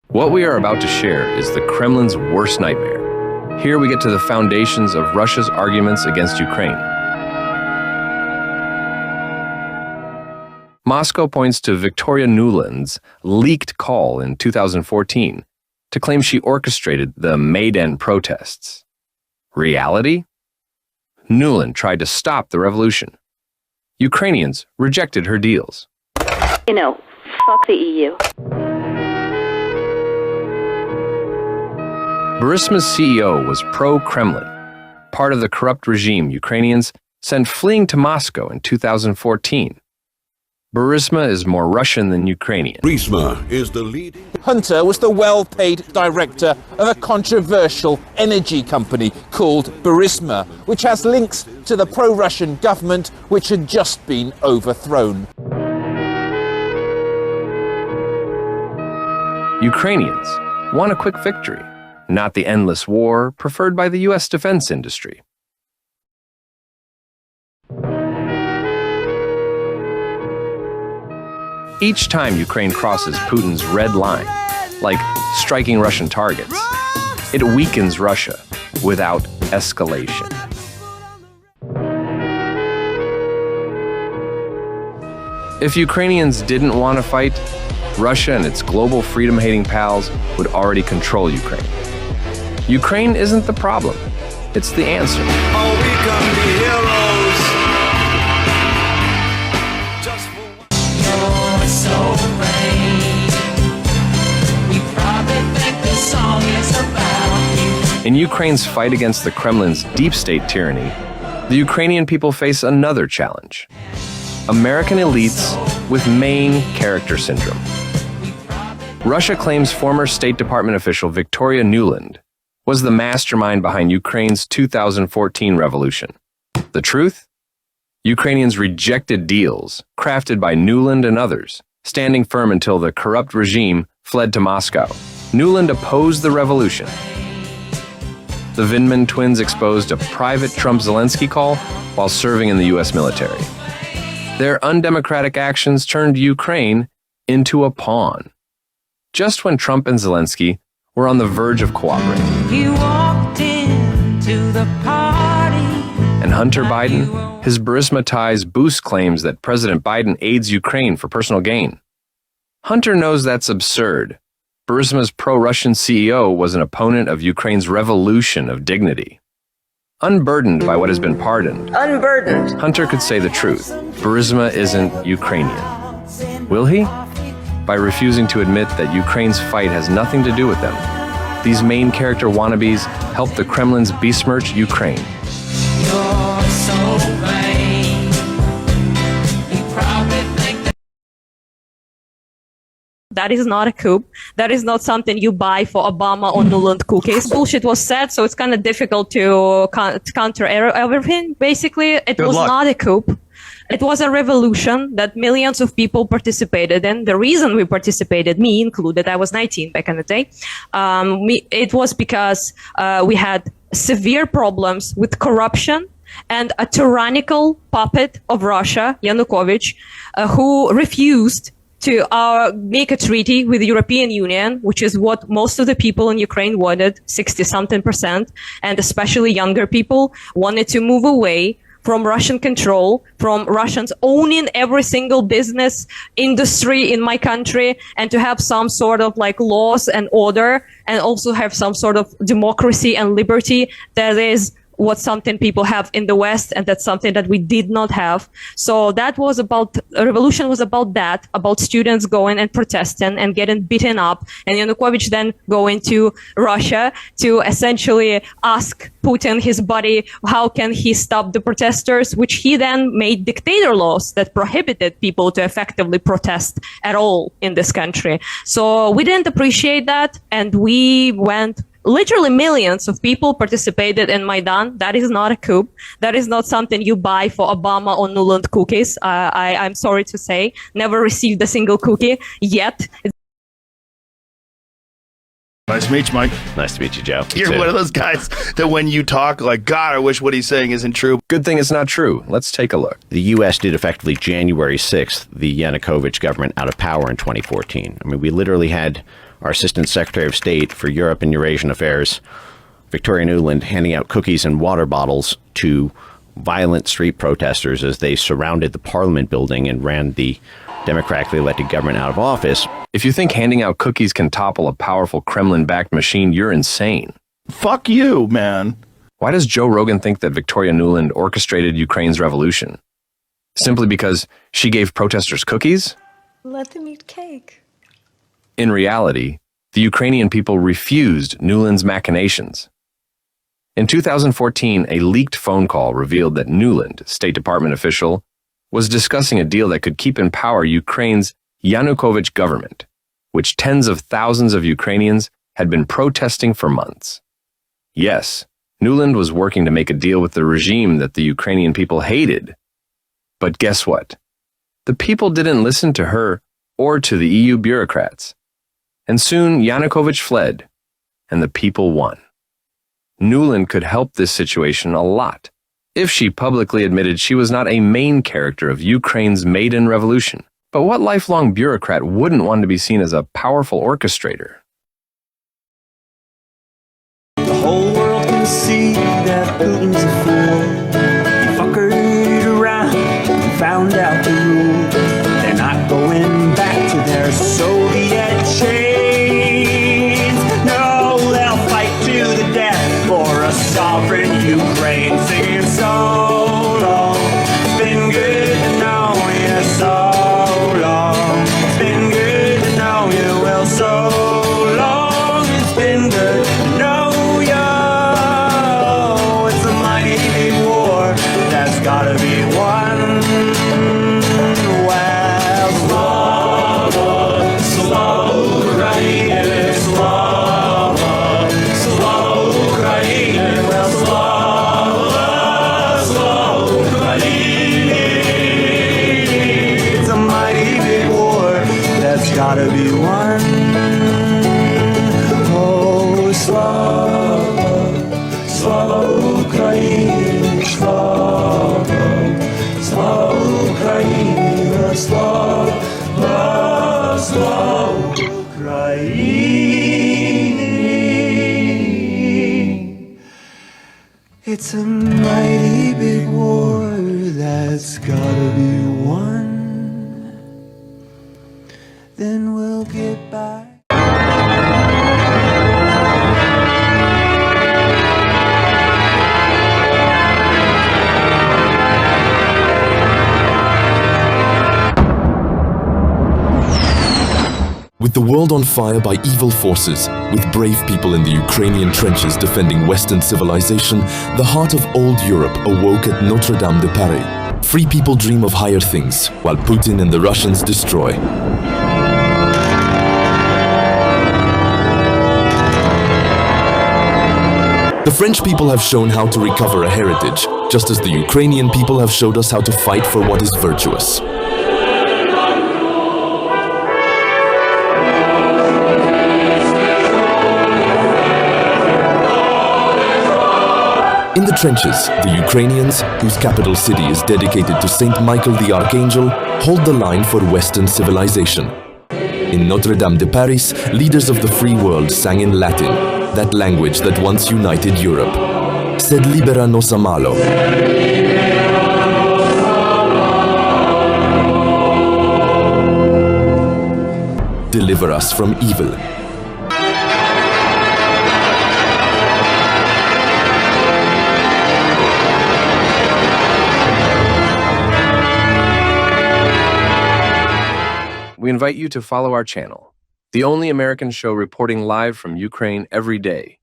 What we are about to share is the Kremlin's worst nightmare. Here we get to the foundations of Russia's arguments against Ukraine. Moscow points to Victoria Nuland's leaked call in 2014 to claim she orchestrated the Maidan protests. Reality? Nuland tried to stop the revolution. Ukrainians rejected her deals. Fuck the EU. Burisma's CEO was pro-Kremlin. Part of the corrupt regime Ukrainians sent fleeing to Moscow in 2014. Burisma is more Russian than Ukrainian. Burisma is the leading... Hunter was the well-paid director of a controversial energy company called Burisma, which has links to the pro-Russian government which had just been overthrown. Ukrainians want a quick victory, not the endless war preferred by the U.S. defense industry. Each time Ukraine crosses Putin's red line, like striking Russian targets, it weakens Russia without escalation. If Ukrainians didn't want to fight, Russia and its global freedom-hating pals would already control Ukraine. Ukraine isn't the problem, it's the answer. Oh, we come to heroes. Just for You're so brave. We probably think this song is about you. In Ukraine's fight against the Kremlin's deep state tyranny, the Ukrainian people face another challenge. American elites with main character syndrome. Russia claims former State Department official Victoria Nuland was the mastermind behind Ukraine's 2014 revolution. The truth? Ukrainians rejected deals crafted by Nuland and others, standing firm until the corrupt regime fled to Moscow. Nuland opposed the revolution. The Vindman twins exposed a private Trump-Zelensky call while serving in the U.S. military. Their undemocratic actions turned Ukraine into a pawn. Just when Trump and Zelensky were on the verge of cooperating. You walked into the party. And Hunter Biden, his Burisma ties boost claims that President Biden aids Ukraine for personal gain. Hunter knows that's absurd. Burisma's pro-Russian CEO was an opponent of Ukraine's revolution of dignity. Unburdened by what has been pardoned, Hunter could say the truth. Burisma isn't Ukrainian. Will he? By refusing to admit that Ukraine's fight has nothing to do with them. These main character wannabes help the Kremlin's besmirch Ukraine. You're so vain. You probably think that is not a coup. That is not something you buy for Obama or Nuland cookies. Bullshit was said, so it's kind of difficult to counter everything. Basically, it was not a coup. It was a revolution that millions of people participated in. The reason we participated, me included, I was 19 back in the day, it was because we had severe problems with corruption and a tyrannical puppet of Russia, Yanukovych, who refused to make a treaty with the European Union, which is what most of the people in Ukraine wanted, 60-something%, and especially younger people wanted to move away from Russian control, from Russians owning every single business industry in my country, and to have some sort of like laws and order, and also have some sort of democracy and liberty that is what something people have in the West, and that's something that we did not have. So that was about, a revolution was about that, about students going and protesting and getting beaten up, and Yanukovych then going to Russia to essentially ask Putin, his buddy, how can he stop the protesters, which he then made dictator laws that prohibited people to effectively protest at all in this country. So we didn't appreciate that, and we went literally millions of people participated in Maidan. That is not a coup. That is not something you buy for Obama or Nuland cookies. I'm sorry to say, never received a single cookie yet. Nice to meet you, Mike. Nice to meet you, Joe. You're one of those guys that when you talk, like, God, I wish what he's saying isn't true. Good thing it's not true. Let's take a look. The U.S. did effectively January 6th, the Yanukovych government out of power in 2014. I mean, we literally had our Assistant Secretary of State for Europe and Eurasian Affairs, Victoria Nuland, handing out cookies and water bottles to violent street protesters as they surrounded the Parliament building and ran the democratically elected government out of office. If you think handing out cookies can topple a powerful Kremlin-backed machine, you're insane. Fuck you, man. Why does Joe Rogan think that Victoria Nuland orchestrated Ukraine's revolution? Simply because she gave protesters cookies? Let them eat cake. In reality, the Ukrainian people refused Nuland's machinations. In 2014, a leaked phone call revealed that Nuland, State Department official, was discussing a deal that could keep in power Ukraine's Yanukovych government, which tens of thousands of Ukrainians had been protesting for months. Yes, Nuland was working to make a deal with the regime that the Ukrainian people hated. But guess what? The people didn't listen to her or to the EU bureaucrats. And soon Yanukovych fled, and the people won. Nuland could help this situation a lot if she publicly admitted she was not a main character of Ukraine's maiden revolution. But what lifelong bureaucrat wouldn't want to be seen as a powerful orchestrator? The whole world can see that Putin's a fool. He fuckered around and found out the rule. They're not going back to their Soviet chains. No, they'll fight to the death for a sovereign Ukraine. Singing so long, it's been good to know you so long. It's been good to know you well so long. It's been good to know you. It's a mighty big war that's gotta be won. Well, Slava, Slava Ukraine, Slava, Slava Ukraine, well, Slava, Slava Ukraine. It's a mighty big war that's gotta be won. Oh, Slava, Slava Ukraine, Slava, Slava Ukraine, Slava, Slava Ukraine. It's a mighty big war that's gotta be won. Then we'll get back. With the world on fire by evil forces, with brave people in the Ukrainian trenches defending Western civilization, the heart of old Europe awoke at Notre-Dame de Paris. Free people dream of higher things, while Putin and the Russians destroy. The French people have shown how to recover a heritage, just as the Ukrainian people have showed us how to fight for what is virtuous. In the trenches, the Ukrainians, whose capital city is dedicated to Saint Michael the Archangel, hold the line for Western civilization. In Notre-Dame de Paris, leaders of the free world sang in Latin, that language that once united Europe. Sed libera nos a malo. Deliver us from evil. We invite you to follow our channel, the only American show reporting live from Ukraine every day.